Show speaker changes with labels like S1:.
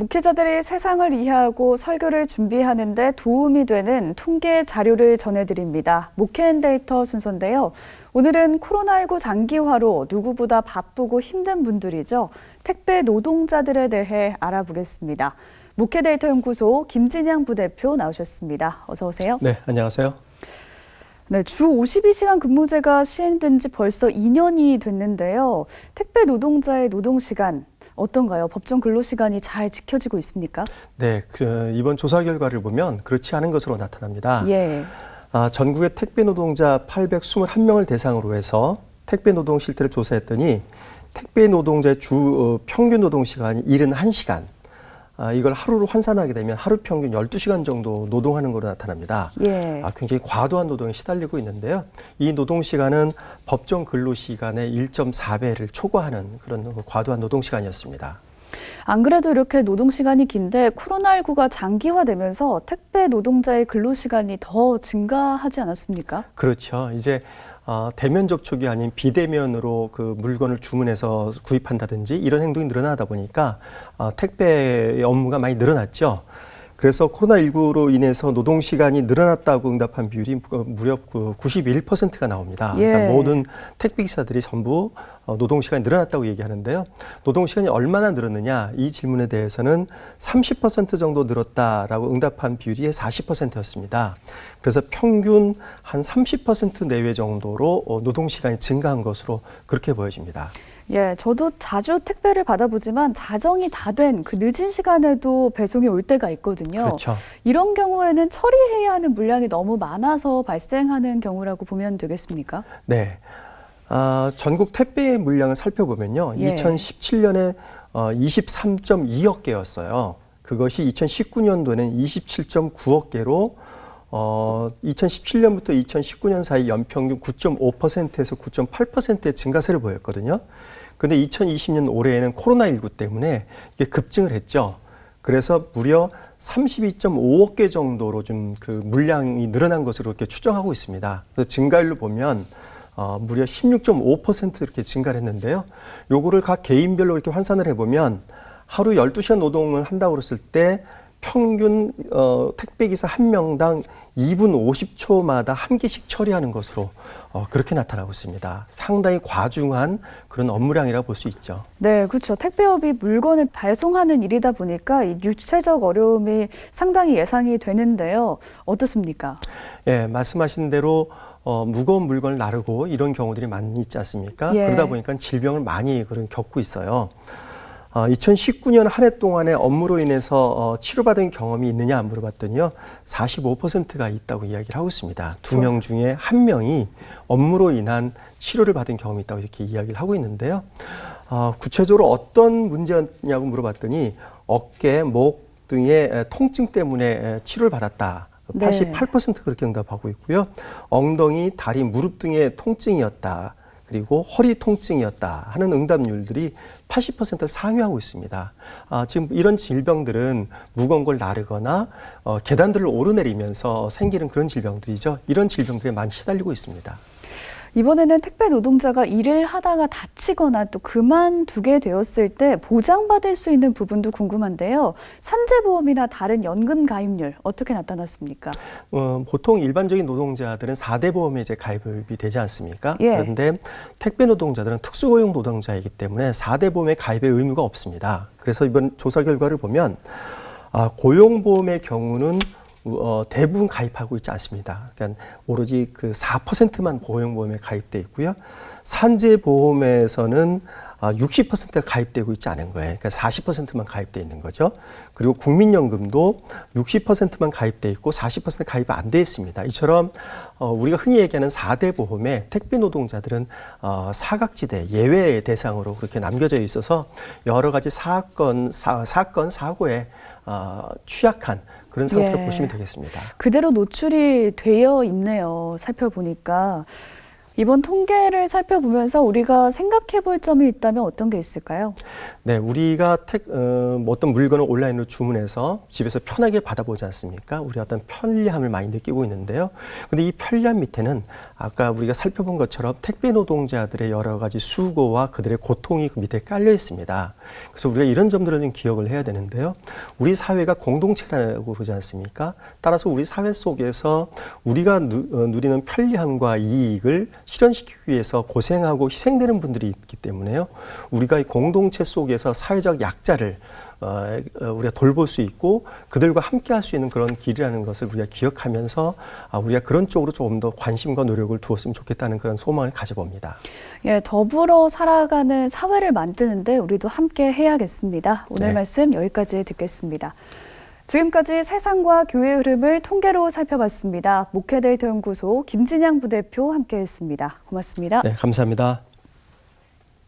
S1: 목회자들이 세상을 이해하고 설교를 준비하는 데 도움이 되는 통계 자료를 전해드립니다. 목회앤데이터 순서인데요. 오늘은 코로나19 장기화로 누구보다 바쁘고 힘든 분들이죠. 택배 노동자들에 대해 알아보겠습니다. 목회데이터 연구소 김진양 부대표 나오셨습니다. 어서 오세요.
S2: 네, 안녕하세요.
S1: 네, 주 52시간 근무제가 시행된 지 벌써 2년이 됐는데요. 택배 노동자의 노동시간 어떤가요? 법정 근로시간이 잘 지켜지고 있습니까?
S2: 네, 이번 조사 결과를 보면 그렇지 않은 것으로 나타납니다.
S1: 예.
S2: 전국의 택배 노동자 821명을 대상으로 해서 택배 노동 실태를 조사했더니 택배 노동자의 주 평균 노동시간이 71시간. 이걸 하루로 환산하게 되면 하루 평균 12시간 정도 노동하는 것으로 나타납니다.
S1: 예.
S2: 굉장히 과도한 노동에 시달리고 있는데요. 이 노동시간은 법정 근로시간의 1.4배를 초과하는 그런 과도한 노동시간이었습니다.
S1: 안 그래도 이렇게 노동시간이 긴데 코로나19가 장기화되면서 택배 노동자의 근로시간이 더 증가하지 않았습니까?
S2: 그렇죠. 이제 대면 접촉이 아닌 비대면으로 그 물건을 주문해서 구입한다든지 이런 행동이 늘어나다 보니까 택배 업무가 많이 늘어났죠. 그래서 코로나19로 인해서 노동시간이 늘어났다고 응답한 비율이 무려 91%가 나옵니다.
S1: 예.
S2: 그러니까 모든 택배기사들이 전부 노동시간이 늘어났다고 얘기하는데요. 노동시간이 얼마나 늘었느냐 이 질문에 대해서는 30% 정도 늘었다라고 응답한 비율이 40%였습니다. 그래서 평균 한 30% 내외 정도로 노동시간이 증가한 것으로 그렇게 보여집니다.
S1: 예, 저도 자주 택배를 받아보지만 자정이 다 된 그 늦은 시간에도 배송이 올 때가 있거든요.
S2: 그렇죠.
S1: 이런 경우에는 처리해야 하는 물량이 너무 많아서 발생하는 경우라고 보면 되겠습니까?
S2: 네. 전국 택배 물량을 살펴보면요.
S1: 예.
S2: 2017년에 23.2억 개였어요. 그것이 2019년도에는 27.9억 개로 2017년부터 2019년 사이 연평균 9.5%에서 9.8%의 증가세를 보였거든요. 그런데 2020년 올해에는 코로나19 때문에 이게 급증을 했죠. 그래서 무려 32.5억 개 정도로 좀 그 물량이 늘어난 것으로 이렇게 추정하고 있습니다. 그래서 증가율로 보면 무려 16.5% 이렇게 증가를 했는데요. 요거를 각 개인별로 이렇게 환산을 해보면 하루 12시간 노동을 한다고 그랬을 때 평균 택배기사 한 명당 2분 50초마다 한 개씩 처리하는 것으로 그렇게 나타나고 있습니다. 상당히 과중한 그런 업무량이라고 볼 수 있죠.
S1: 네, 그렇죠. 택배업이 물건을 발송하는 일이다 보니까 이 육체적 어려움이 상당히 예상이 되는데요. 어떻습니까?
S2: 예, 말씀하신 대로 무거운 물건을 나르고 이런 경우들이 많이 있지 않습니까?
S1: 예.
S2: 그러다 보니까 질병을 많이 겪고 있어요. 2019년 한 해 동안에 업무로 인해서 치료받은 경험이 있느냐 물어봤더니요. 45%가 있다고 이야기를 하고 있습니다. 2명 중에 1명이 업무로 인한 치료를 받은 경험이 있다고 이렇게 이야기를 하고 있는데요. 구체적으로 어떤 문제였냐고 물어봤더니 어깨, 목 등의 통증 때문에 치료를 받았다. 88% 그렇게 응답하고 있고요. 엉덩이, 다리, 무릎 등의 통증이었다. 그리고 허리 통증이었다 하는 응답률들이 80%를 상회하고 있습니다. 지금 이런 질병들은 무거운 걸 나르거나 계단들을 오르내리면서 생기는 그런 질병들이죠. 이런 질병들에 많이 시달리고 있습니다.
S1: 이번에는 택배 노동자가 일을 하다가 다치거나 또 그만두게 되었을 때 보장받을 수 있는 부분도 궁금한데요. 산재보험이나 다른 연금 가입률 어떻게 나타났습니까?
S2: 보통 일반적인 노동자들은 4대 보험에 이제 가입이 되지 않습니까?
S1: 예.
S2: 그런데 택배 노동자들은 특수고용 노동자이기 때문에 4대 보험에 가입의 의무가 없습니다. 그래서 이번 조사 결과를 보면 고용보험의 경우는 대부분 가입하고 있지 않습니다. 그러니까 오로지 그 4%만 고용보험에 가입돼 있고요. 산재보험에서는 60%가 가입되고 있지 않은 거예요. 그러니까 40%만 가입돼 있는 거죠. 그리고 국민연금도 60%만 가입돼 있고 40% 가입이 안 돼 있습니다. 이처럼 우리가 흔히 얘기하는 4대 보험에 택배 노동자들은 사각지대, 예외 대상으로 그렇게 남겨져 있어서 여러 가지 사건, 사고에 취약한 그런 상태로 보시면 되겠습니다.
S1: 그대로 노출이 되어 있네요. 살펴보니까. 이번 통계를 살펴보면서 우리가 생각해 볼 점이 있다면 어떤 게 있을까요?
S2: 네, 우리가 어떤 물건을 온라인으로 주문해서 집에서 편하게 받아보지 않습니까? 우리 어떤 편리함을 많이 느끼고 있는데요. 근데 이 편리함 밑에는 아까 우리가 살펴본 것처럼 택배 노동자들의 여러 가지 수고와 그들의 고통이 그 밑에 깔려 있습니다. 그래서 우리가 이런 점들을 좀 기억을 해야 되는데요. 우리 사회가 공동체라고 그러지 않습니까? 따라서 우리 사회 속에서 우리가 누리는 편리함과 이익을 실현시키기 위해서 고생하고 희생되는 분들이 있기 때문에요. 우리가 이 공동체 속에서 사회적 약자를 우리가 돌볼 수 있고 그들과 함께 할 수 있는 그런 길이라는 것을 우리가 기억하면서 우리가 그런 쪽으로 조금 더 관심과 노력을 두었으면 좋겠다는 그런 소망을 가져봅니다.
S1: 예, 더불어 살아가는 사회를 만드는데 우리도 함께 해야겠습니다. 오늘
S2: 네.
S1: 말씀 여기까지 듣겠습니다. 지금까지 세상과 교회의 흐름을 통계로 살펴봤습니다. 목회데이터 연구소 김진양 부대표 함께했습니다. 고맙습니다.
S2: 네, 감사합니다.